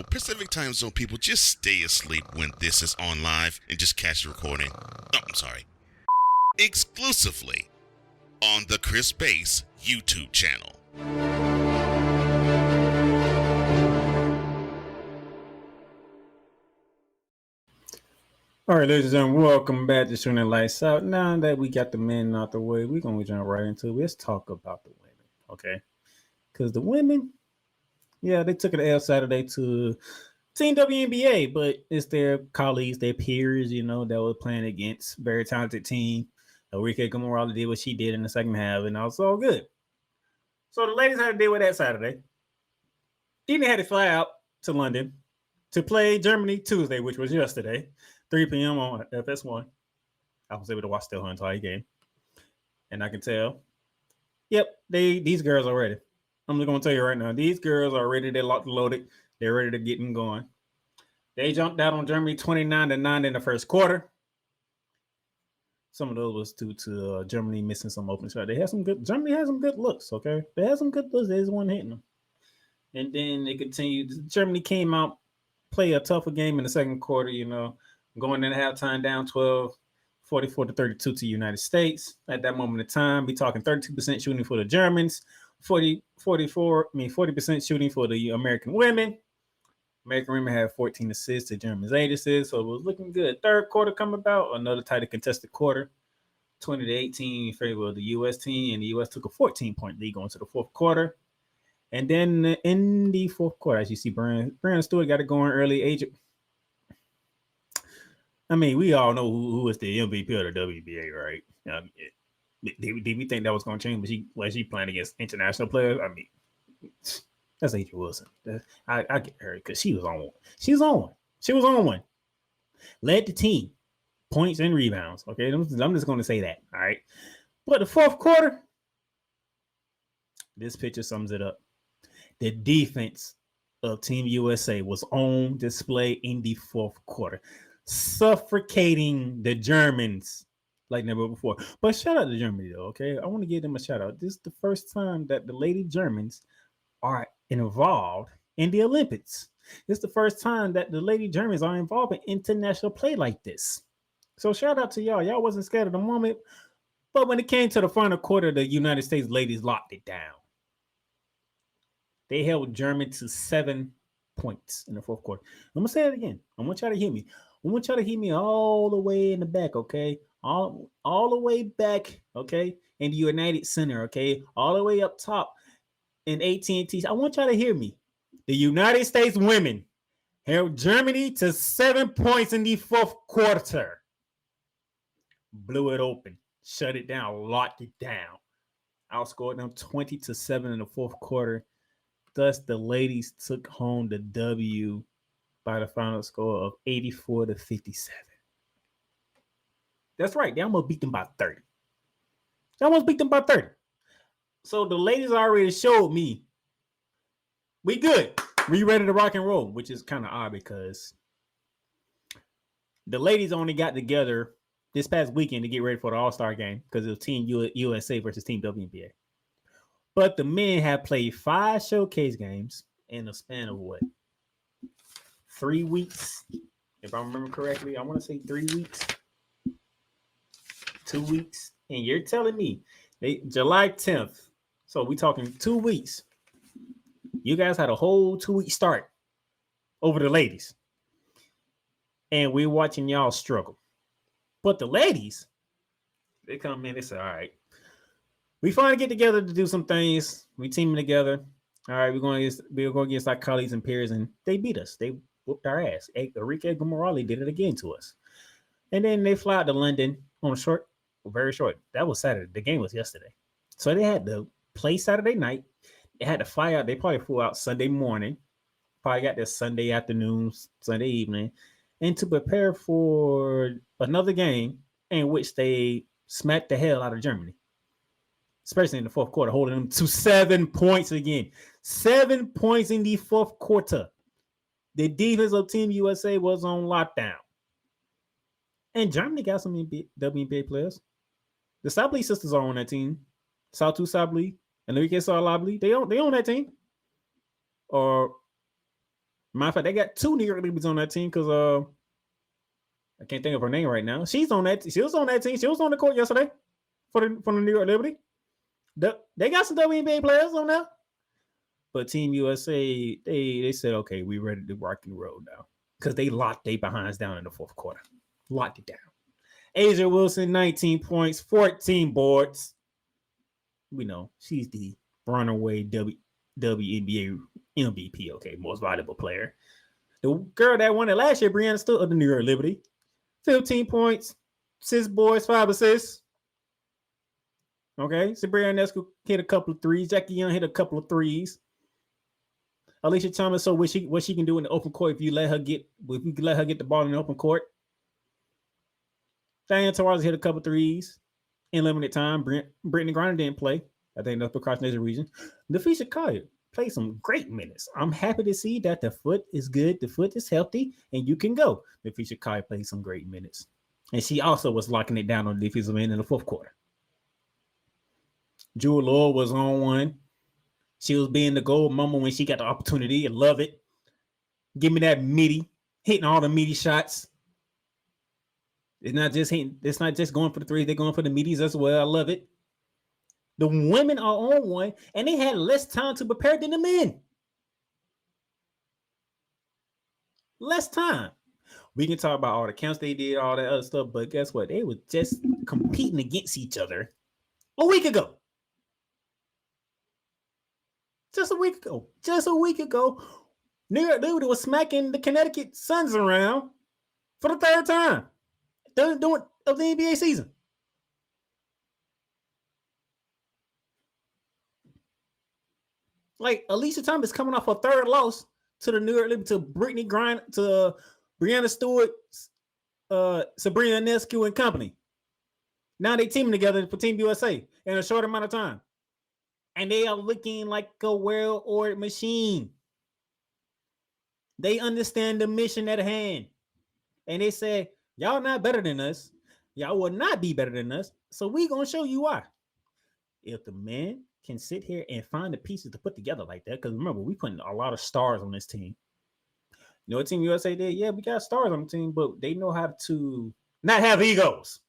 Pacific Time Zone people, just stay asleep when this is on live and just catch the recording. Oh, I'm sorry. Exclusively on the Chris Bass YouTube channel. All right, ladies and gentlemen, welcome back to Shooting the Lights Out. Now that we got the men out the way, we're going to jump right into it. Let's talk about the women, okay? Because the women, yeah, they took an L Saturday to Team WNBA, but it's their colleagues, their peers, you know, that were playing against. Very talented team. Enrique Gamorala did what she did in the second half, and all was all good. So the ladies had to deal with that Saturday. Then they had to fly out to London to play Germany Tuesday, which was yesterday. 3 p.m. on FS1. I was able to watch the whole entire game. And I can tell, yep, these girls are ready. I'm just going to tell you right now, these girls are ready. They're locked and loaded. They're ready to get them going. They jumped out on Germany 29-9 in the first quarter. Some of those was due to Germany missing some open shots. Germany had some good looks, okay? They had some good looks. They just weren't hitting them. And then they continued. Germany came out, play a tougher game in the second quarter, you know, going into halftime down 12, 44-32 to the United States. At that moment in time, we're talking 32% shooting for the Germans, 40% shooting for the American women. American women had 14 assists to Germans 8 assists, so it was looking good. Third quarter come about, another tightly contested quarter, 20-18 in favor of the U.S. team, and the U.S. took a 14-point lead going to the fourth quarter. And then in the fourth quarter, as you see, Brandon Stewart got it going early. I mean, we all know who is the MVP of the WBA, right? Did we think that was going to change? Was she playing against international players? I mean, that's A'ja Wilson. I get her because she was on one. She was on one. Led the team, points and rebounds. Okay, I'm just going to say that. All right, but the fourth quarter, this picture sums it up. The defense of Team USA was on display in the fourth quarter, suffocating the Germans like never before. But shout out to Germany, though, okay? I want to give them a shout out. This is the first time that the Lady Germans are involved in the Olympics. This is the first time that the Lady Germans are involved in international play like this. So shout out to y'all. Y'all wasn't scared of the moment. But when it came to the final quarter, the United States ladies locked it down. They held Germany to 7 points in the fourth quarter. I'm going to say it again. I want y'all to hear me. I want y'all to hear me all the way in the back, okay? All the way back, okay? In the United Center, okay? All the way up top in AT&T. I want y'all to hear me. The United States women held Germany to 7 points in the fourth quarter. Blew it open. Shut it down. Locked it down. Outscored them 20-7 in the fourth quarter. Thus, the ladies took home the W by the final score of 84-57. That's right. They almost beat them by 30. So the ladies already showed me we good. We ready to rock and roll, which is kind of odd because the ladies only got together this past weekend to get ready for the All-Star game because it was Team USA versus Team WNBA. But the men have played 5 showcase games in a span of 3 weeks? If I remember correctly, I want to say 3 weeks. 2 weeks. And you're telling me July 10th. So we talking 2 weeks. You guys had a whole 2-week start over the ladies. And we're watching y'all struggle. But the ladies, they come in, they say, all right, we finally get together to do some things. We teaming together. All right, we're going against our colleagues and peers, and they beat us. They whooped our ass. Enrique Gamorala did it again to us. And then they fly out to London on very short. That was Saturday. The game was yesterday. So they had to play Saturday night. They had to fly out. They probably flew out Sunday morning. Probably got there Sunday afternoon, Sunday evening. And to prepare for another game in which they smacked the hell out of Germany. Especially in the fourth quarter, holding them to 7 points again. 7 points in the fourth quarter. The defense of Team USA was on lockdown. And Germany got some WNBA players. The Sabli sisters are on that team. Saltu Sabli and Enrique Sabli, they own that team. Or matter of fact, they got 2 New York Liberties on that team because I can't think of her name right now. She was on that team. She was on the court yesterday for the New York Liberty. They got some WNBA players on there. But Team USA, they said, okay, we ready to rock and roll now. Because they locked their behinds down in the fourth quarter. Locked it down. A'ja Wilson, 19 points, 14 boards. We know she's the runaway WNBA MVP, okay, most valuable player. The girl that won it last year, Breanna Stewart of the New York Liberty, 15 points, 6 boards, 5 assists. Okay, Sabrina Ionescu hit a couple of threes. Jackie Young hit a couple of threes. Alicia Thomas, so what she can do in the open court if you let her get the ball in the open court. Diane Taurasi hit a couple of threes in limited time. Brittany Griner didn't play. I think that's because there's a reason. Napheesa Collier played some great minutes. I'm happy to see that the foot is good, the foot is healthy, and you can go. Napheesa Collier played some great minutes. And she also was locking it down on the defensive end in the fourth quarter. Jewel Lord was on one. She was being the gold mama when she got the opportunity. I love it. Give me that meaty, hitting all the meaty shots. It's not just going for the threes, they're going for the meaties as well. I love it. The women are on one, and they had less time to prepare than the men. Less time. We can talk about all the counts they did, all that other stuff, but guess what? They were just competing against each other a week ago. Just a week ago, New York Liberty was smacking the Connecticut Suns around for the third time of the NBA season. Like Alicia Thomas coming off a third loss to the New York Liberty, to Brittany Griner, to Breanna Stewart, Sabrina Ionescu and company. Now they teaming together for Team USA in a short amount of time. And they are looking like a well-oiled machine. They understand the mission at hand. And they say, y'all not better than us. Y'all will not be better than us. So we going to show you why. If the men can sit here and find the pieces to put together like that, because remember, we putting a lot of stars on this team. You know what Team USA did? Yeah, we got stars on the team, but they know how to not have egos.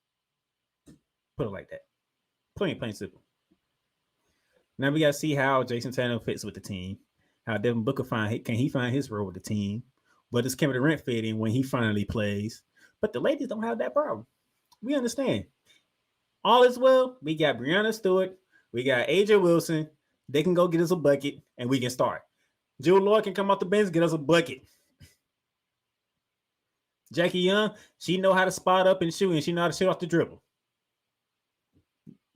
Put it like that. Plain simple. Now we got to see how Jason Tatum fits with the team. How Devin Booker can he find his role with the team? But does Kevin Durant fit in when he finally plays? But the ladies don't have that problem. We understand. All is well. We got Breanna Stewart. We got A'ja Wilson. They can go get us a bucket, and we can start. Jewel Lord can come off the bench, get us a bucket. Jackie Young, she know how to spot up and shoot, and she know how to shoot off the dribble.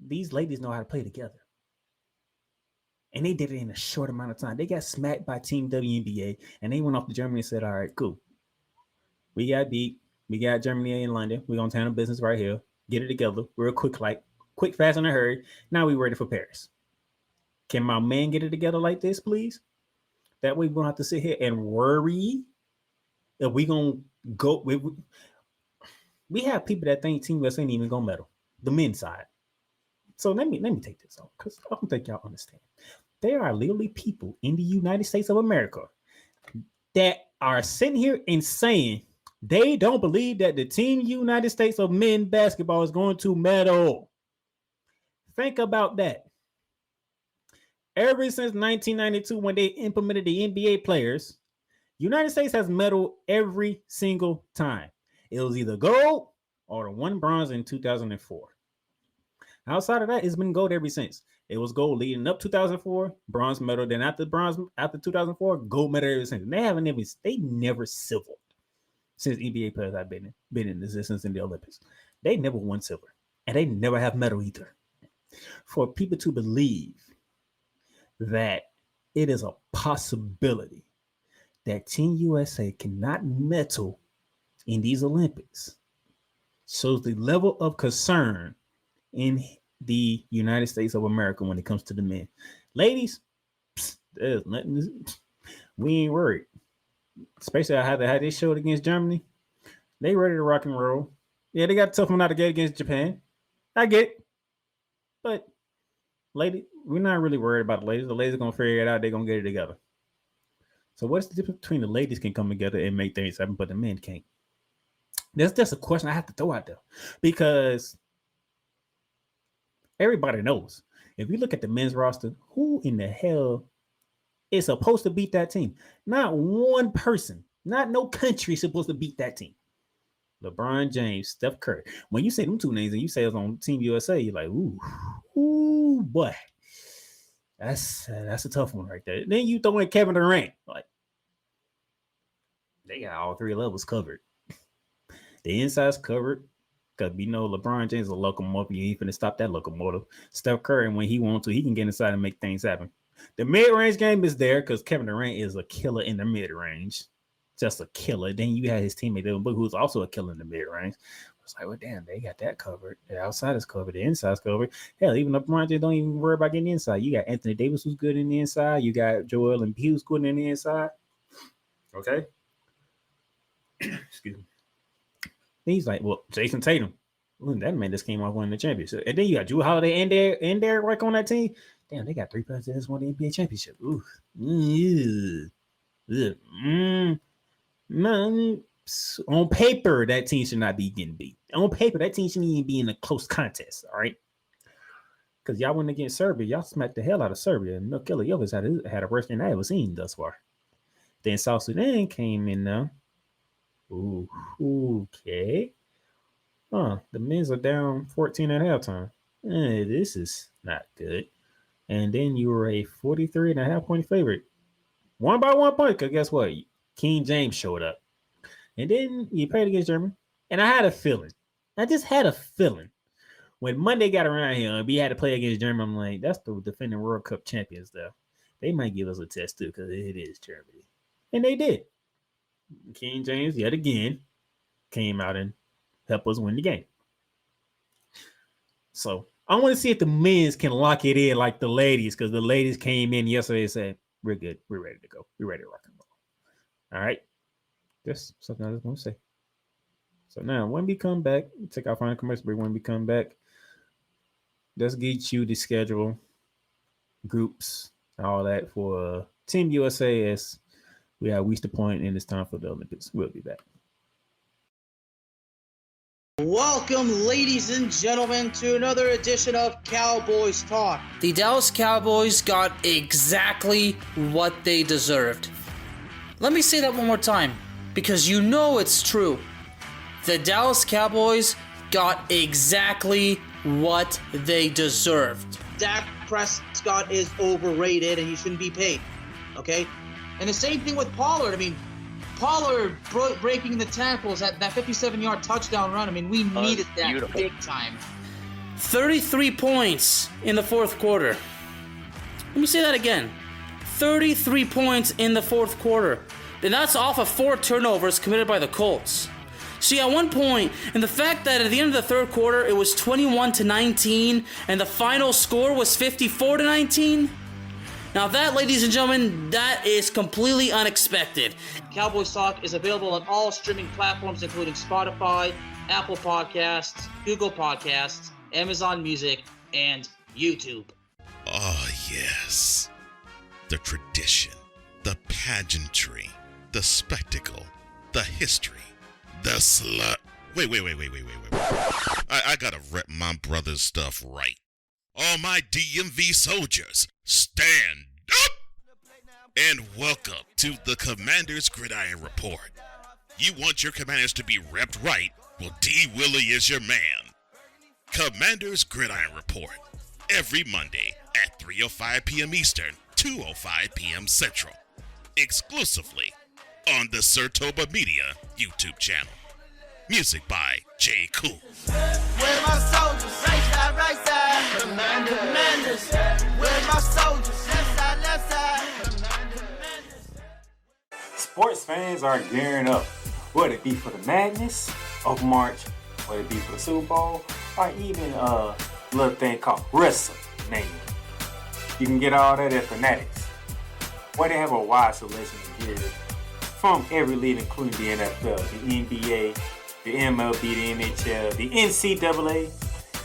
These ladies know how to play together. And they did it in a short amount of time. They got smacked by Team WNBA, and they went off to Germany and said, all right, cool. We got beat. We got Germany in London. We're going to handle business right here. Get it together real quick, fast, and a hurry. Now we're ready for Paris. Can my man get it together like this, please? That way we don't have to sit here and worry if we going to go. We have people that think Team USA ain't even going to medal. The men's side. So let me take this off because I don't think y'all understand. There are literally people in the United States of America that are sitting here and saying they don't believe that the Team United States of men basketball is going to medal. Think about that. Ever since 1992, when they implemented the NBA players, United States has medaled every single time. It was either gold or the one bronze in 2004. Outside of that, it's been gold ever since. It was gold leading up 2004, bronze medal. Then after 2004, gold medal ever since. And they never silvered since NBA players have been in existence in the Olympics. They never won silver, and they never have medal either. For people to believe that it is a possibility that Team USA cannot medal in these Olympics shows the level of concern in the United States of America when it comes to the men. Ladies, there's nothing. We ain't worried. Especially how they showed against Germany. They ready to rock and roll. Yeah, they got a tough one out of the gate against Japan. I get it. But, lady, we're not really worried about the ladies. The ladies are going to figure it out. They're going to get it together. So what's the difference between the ladies can come together and make things happen, but the men can't? That's just a question I have to throw out there. Because everybody knows. If you look at the men's roster, who in the hell is supposed to beat that team? Not one person. Not no country is supposed to beat that team. LeBron James, Steph Curry. When you say them two names and you say it's on Team USA, you're like, ooh, boy. That's a tough one right there. Then you throw in Kevin Durant. Like, they got all three levels covered. The inside's covered. Because we know LeBron James is a locomotive. You ain't finna stop that locomotive. Steph Curry, when he wants to, he can get inside and make things happen. The mid-range game is there because Kevin Durant is a killer in the mid-range. Just a killer. Then you had his teammate Devin Booker, who's also a killer in the mid-range. It's like, well, damn, they got that covered. The outside is covered. The inside's covered. Hell, even LeBron James don't even worry about getting the inside. You got Anthony Davis, who's good in the inside. You got Joel Embiid, who's good in the inside. Okay? Excuse me. Then he's like, well, Jason Tatum. Ooh, that man just came off winning the championship. And then you got Jrue Holiday and Derrick White on that team. Damn, they got 3 players that just won the NBA championship. Ooh. Man, on paper, that team should not be getting beat. On paper, that team shouldn't even be in a close contest, all right? Because y'all went against Serbia. Y'all smacked the hell out of Serbia. And Nikola Jovic had a worse than I ever seen thus far. Then South Sudan came in now. Ooh, okay. The men's are down 14 at halftime. This is not good. And then you were a 43.5 point favorite. 1 by 1 point, because guess what? King James showed up. And then you played against Germany. And I had a feeling. I just had a feeling. When Monday got around here and we had to play against Germany, I'm like, that's the defending World Cup champions, though. They might give us a test, too, because it is Germany. And they did. King James, yet again, came out and helped us win the game. So I want to see if the men's can lock it in like the ladies, because the ladies came in yesterday and said, we're good. We're ready to go. We're ready to rock and roll. All right. Just something I just want to say. So now, when we come back, take our final commercial break. When we come back, let's get you the schedule, groups, all that for Team USA as we have reached the point and it's time for the Olympics. We'll be back. Welcome, ladies and gentlemen, to another edition of Cowboys Talk. The Dallas Cowboys got exactly what they deserved. Let me say that one more time, because you know it's true. The Dallas Cowboys got exactly what they deserved. Dak Prescott is overrated and he shouldn't be paid, okay? And the same thing with Pollard. I mean, Pollard breaking the tackles at that 57-yard touchdown run. I mean, we needed that big time. 33 points in the fourth quarter. Let me say that again. 33 points in the fourth quarter. And that's off of 4 turnovers committed by the Colts. See, at one point, and the fact that at the end of the third quarter, it was 21-19, and the final score was 54-19. Now that, ladies and gentlemen, that is completely unexpected. Cowboys Talk is available on all streaming platforms, including Spotify, Apple Podcasts, Google Podcasts, Amazon Music, and YouTube. Oh, yes. The tradition, the pageantry, the spectacle, the history, the slut. Wait. I gotta rep my brother's stuff right. All my DMV soldiers, stand up! And welcome to the Commander's Gridiron Report. You want your commanders to be repped right? Well, D. Willie is your man. Commander's Gridiron Report. Every Monday at 3:05 p.m. Eastern, 2:05 p.m. Central. Exclusively on the Sertoba Media YouTube channel. Music by J. Cool. Where's my soldiers? Right side. Commanders. Where's my soldiers? Left side. Sports fans are gearing up, whether it be for the madness of March, whether it be for the Super Bowl, or even a little thing called WrestleMania. You can get all that at Fanatics, where they have a wide selection of gear from every league, including the NFL, the NBA, the MLB, the NHL, the NCAA,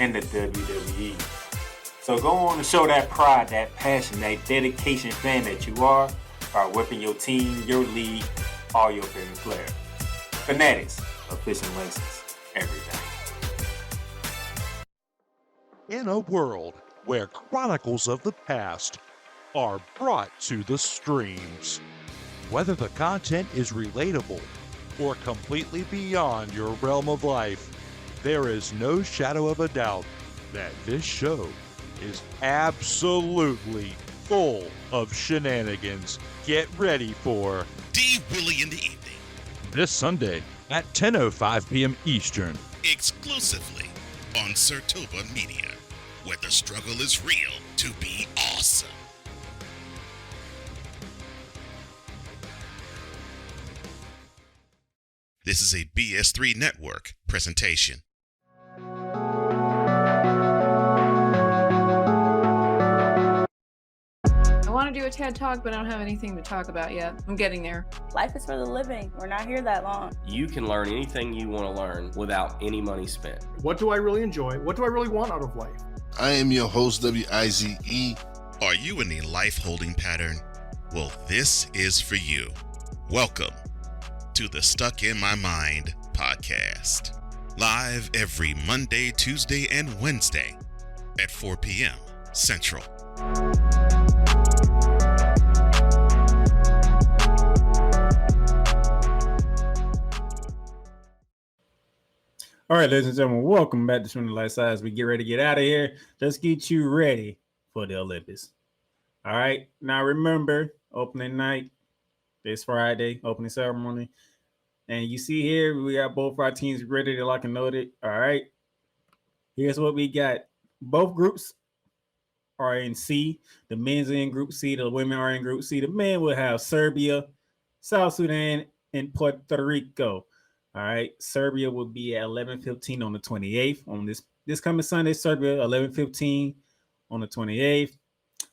and the WWE. So go on and show that pride, that passion, that dedication fan that you are by whipping your team, your league, all your favorite players. Fanatics of Fishing License every day. In a world where chronicles of the past are brought to the streams, whether the content is relatable or completely beyond your realm of life, there is no shadow of a doubt that this show is absolutely full of shenanigans. Get ready for D. Willie in the evening. This Sunday at 10:05 p.m. Eastern. Exclusively on Sertoba Media, where the struggle is real to be awesome. This is a BS3 Network presentation. I want to do a TED Talk, but I don't have anything to talk about yet. I'm getting there. Life is for the living. We're not here that long. You can learn anything you want to learn without any money spent. What do I really enjoy? What do I really want out of life? I am your host, WIZE. Are you in a life holding pattern? Well, this is for you. Welcome to the Stuck in My Mind podcast. Live every Monday, Tuesday, and Wednesday at 4 p.m. Central. All right, ladies and gentlemen, welcome back to Swing the Light Side as we get ready to get out of here. Let's get you ready for the Olympics. All right, now remember, opening night, this Friday, opening ceremony. And you see here, we got both our teams ready to lock and load it. All right, here's what we got. Both groups are in C. The men's are in Group C. The women are in Group C. The men will have Serbia, South Sudan, and Puerto Rico. All right, Serbia will be at 11:15 on the 28th. On this coming Sunday, Serbia 11:15 on the 28th.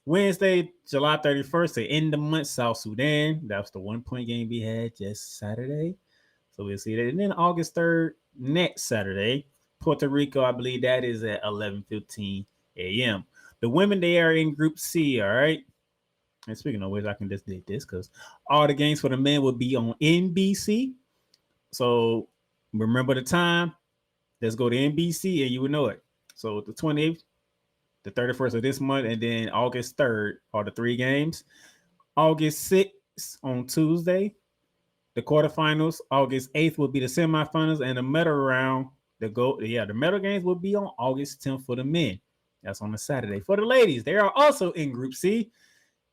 Wednesday, July 31st, to end the month, South Sudan. That's the 1-point game we had just Saturday. So we'll see that. And then August 3rd, next Saturday, Puerto Rico, I believe that is at 11:15 a.m. The women, they are in Group C, all right? And speaking of which, I can just do this because all the games for the men will be on NBC. So remember the time. Let's go to NBC and you will know it. So the 28th, the 31st of this month, and then August 3rd are the three games. August 6th on Tuesday, the quarterfinals. August 8th will be the semifinals, and the medal round. The medal games will be on August 10th for the men. That's on a Saturday. For the ladies, they are also in Group C,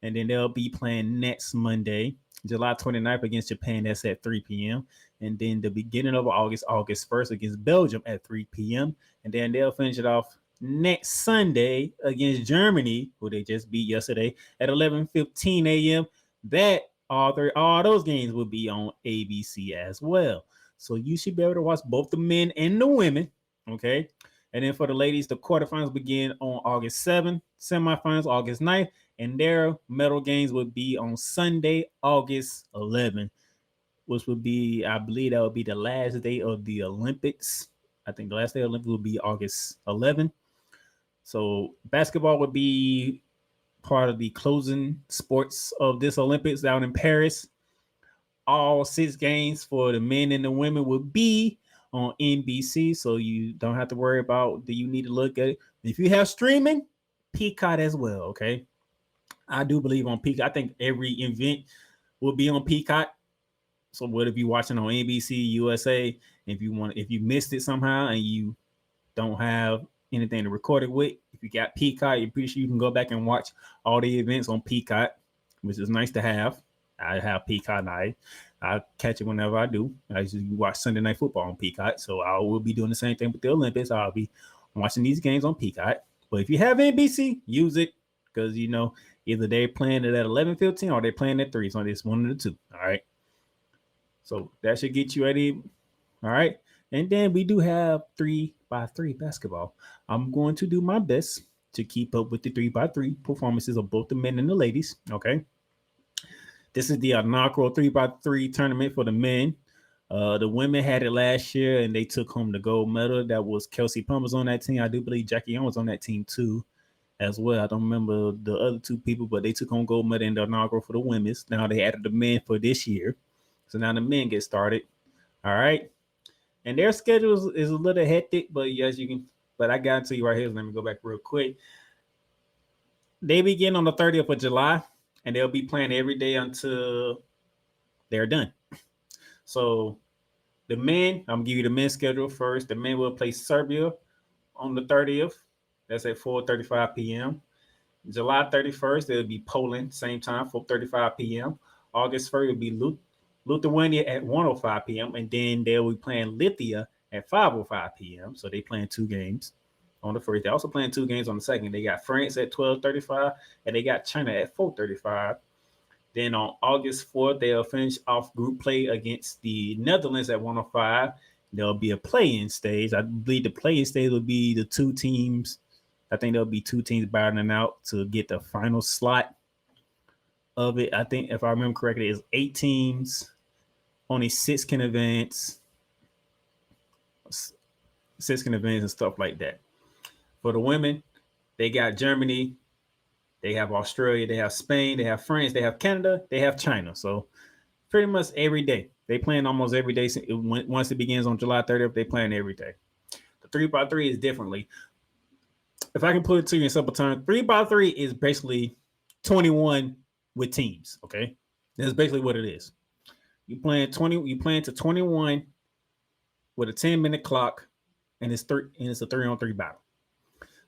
and then they'll be playing next Monday, July 29th against Japan. That's at 3 p.m. And then the beginning of August 1st against Belgium at 3 p.m. And then they'll finish it off next Sunday against Germany, who they just beat yesterday, at 11:15 a.m. That all those games will be on ABC as well. So you should be able to watch both the men and the women, okay? And then for the ladies, the quarterfinals begin on August 7th, semifinals August 9th, and their medal games will be on Sunday, August 11th, which would be, I believe that would be the last day of the Olympics. I think the last day of the Olympics will be August 11th. So basketball would be part of the closing sports of this Olympics out in Paris. All 6 games for the men and the women will be on NBC, so you don't have to worry about do you need to look at it. If you have streaming, Peacock as well, okay? I do believe on Peacock. I think every event will be on Peacock. So what if you're watching on NBC USA, if you missed it somehow and you don't have anything to record it with, if you got Peacock, you're pretty sure you can go back and watch all the events on Peacock, which is nice to have. I have Peacock night. I catch it whenever I do. I usually watch Sunday Night Football on Peacock, so I will be doing the same thing with the Olympics. I'll be watching these games on Peacock. But if you have NBC, use it because either they're playing it at 11:15 or they're playing at 3. So it's one of the two. All right. So that should get you ready. All right. And then we do have 3x3 basketball. I'm going to do my best to keep up with the 3x3 performances of both the men and the ladies. Okay. This is the inaugural 3x3 tournament for the men. The women had it last year, and they took home the gold medal. That was Kelsey Plum on that team. I do believe Jackie Young was on that team too, as well. I don't remember the other two people, but they took home gold medal in the inaugural for the women's. Now they added the men for this year, so now the men get started. All right, and their schedule is a little hectic, but yes, you can. But I got to you right here. Let me go back real quick. They begin on the 30th of July, and they'll be playing every day until they're done. So the men, I'm going to give you the men's schedule first. The men will play Serbia on the 30th. That's at 4:35 p.m. July 31st, it'll be Poland, same time, 4:35 p.m. August 1st, it'll be Lithuania at 1:05 p.m. And then they'll be playing Lithuania at 5:05 p.m. So they playing 2 games on the first. They're also playing 2 games on the second. They got France at 12:35 and they got China at 4:35. Then on August 4th, they'll finish off group play against the Netherlands at 1:05. There'll be a play-in stage. I believe the play-in stage will be the 2 teams. I think there'll be 2 teams battling out to get the final slot of it. I think if I remember correctly, it's 8 teams. Only 6 can advance. 6 can advance and stuff like that. For the women, they got Germany, they have Australia, they have Spain, they have France, they have Canada, they have China. So pretty much every day. They playing almost every day. Once it begins on July 30th, they playing every day. The 3x3 is differently. If I can put it to you in simple terms, 3x3 is basically 21 with teams. Okay, that's basically what it is. You playing to 21 with a 10-minute clock, and it's a 3-on-3 battle.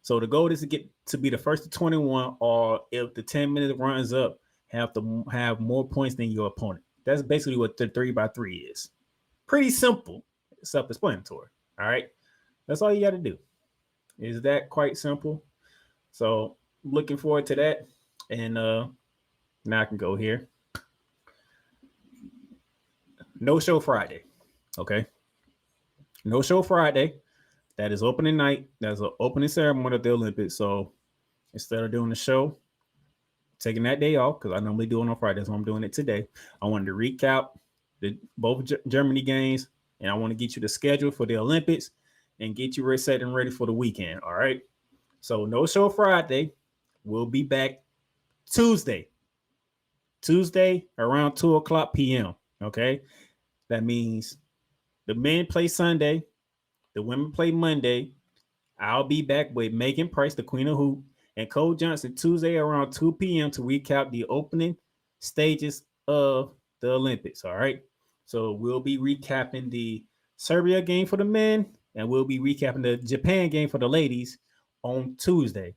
So the goal is to get to be the first to 21, or if the 10 minutes runs up, have to have more points than your opponent. That's basically what the 3x3 is. Pretty simple, self-explanatory. All right, that's all you got to do. Is that quite simple? So looking forward to that, and now I can go here. No show Friday. Okay, no show Friday. That is opening night. That's an opening ceremony of the Olympics. So instead of doing the show, taking that day off, because I normally do it on Friday, so I'm doing it today. I wanted to recap both Germany games, and I want to get you the schedule for the Olympics and get you reset and ready for the weekend. All right. So no show Friday. We'll be back Tuesday around 2:00 p.m. Okay. That means the men play Sunday. The women play Monday. I'll be back with Megan Price, the Queen of Hoop, and Cole Johnson Tuesday around 2 p.m. to recap the opening stages of the Olympics. All right. So we'll be recapping the Serbia game for the men, and we'll be recapping the Japan game for the ladies on Tuesday,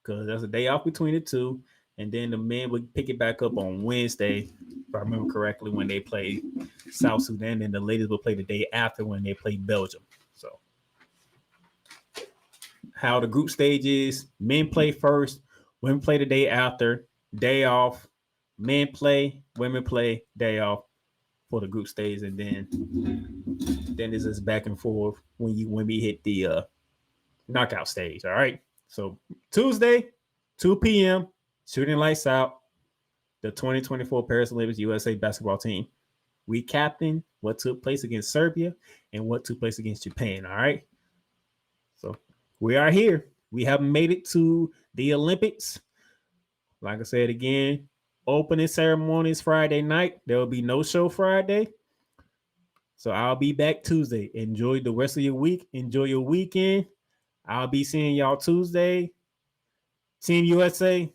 because that's a day off between the two. And then the men would pick it back up on Wednesday, if I remember correctly, when they play South Sudan, and the ladies will play the day after when they play Belgium. So how the group stage is: men play first, women play the day after, day off. Men play, women play, day off for the group stage, and then this is back and forth when we hit the knockout stage. All right. So Tuesday, 2 p.m. Shooting lights out. The 2024 Paris Olympics USA basketball team recapping what took place against Serbia and what took place against Japan. All right. So we are here. We have made it to the Olympics. Like I said again, opening ceremonies Friday night. There will be no show Friday. So I'll be back Tuesday. Enjoy the rest of your week. Enjoy your weekend. I'll be seeing y'all Tuesday. Team USA,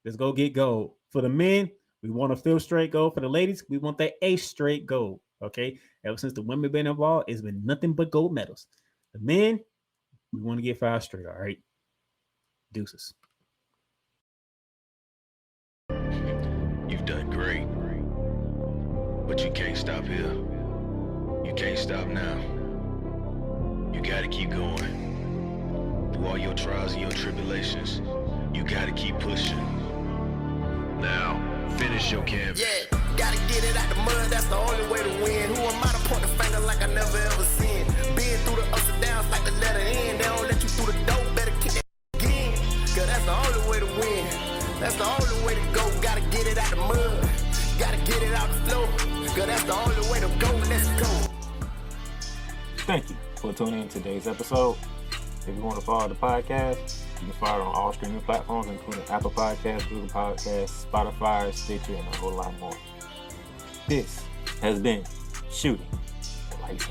let's go get gold. For the men, we want a 5th straight gold. For the ladies, we want that 8th straight gold. Okay. Ever since the women been involved, it's been nothing but gold medals. The men, we want to get 5 straight. All right. Deuces. You've done great. But you can't stop here. You can't stop now. You gotta keep going. Through all your trials and your tribulations, you gotta keep pushing. Now, finish your canvas. Yeah, gotta get it out the mud, that's the only way to win. Who am I to point the finger like I never ever seen? Been through the ups and downs like the letter N. They don't let you through the door, better kick that again. Cause that's the only way to win. That's the only way to go. Gotta get it out the mud. Gotta get it out the floor. Cause that's the only way to go. Let's go. Thank you for tuning in to today's episode. If you want to follow the podcast, you can follow it on all streaming platforms, including Apple Podcasts, Google Podcasts, Spotify, Stitcher, and a whole lot more. This has been Shooting the Lights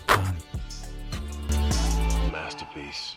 Out. Masterpiece.